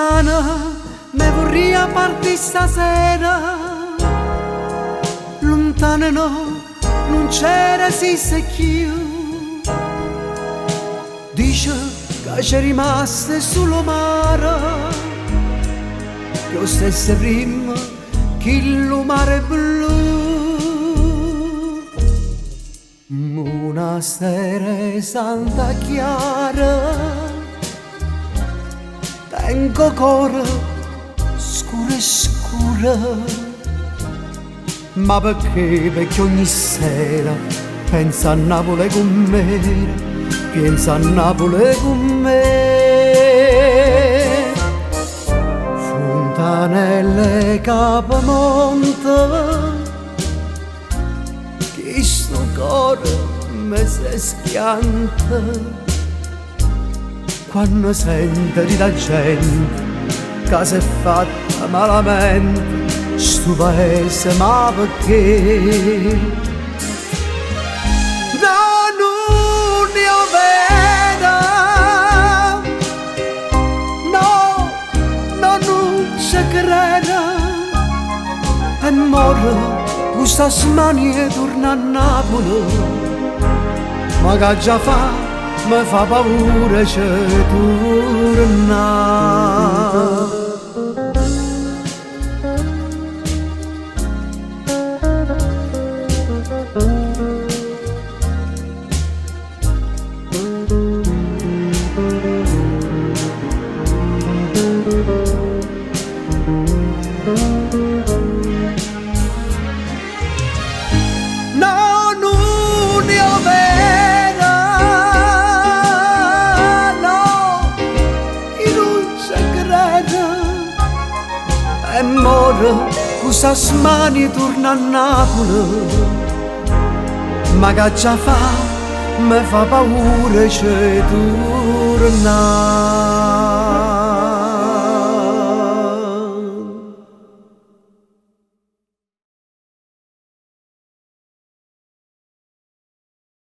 settimana me vorrei partire stasera. Lontano no, non c'era si secchio. Dice che c'è rimasto solo mare, che lo stesso prima che il mare blu. Monastero Santa Chiara, tengo cuore scuro e scuro. Ma perché? Perché ogni sera pensa a Napoli con me, pensa a Napoli con me. Fontanelle Capamonte, che sto cuore mi si schianta quando sente di la gente che si è fatta malamente sto paese. Ma perché? Da non io vedo, no, no, non ci credo. E morro questa smania torna a Napoli, ma che già fa, mi fa paura ci torna. E morro questa smania torna a Napoli, ma che già fa, mi fa paura ci torna.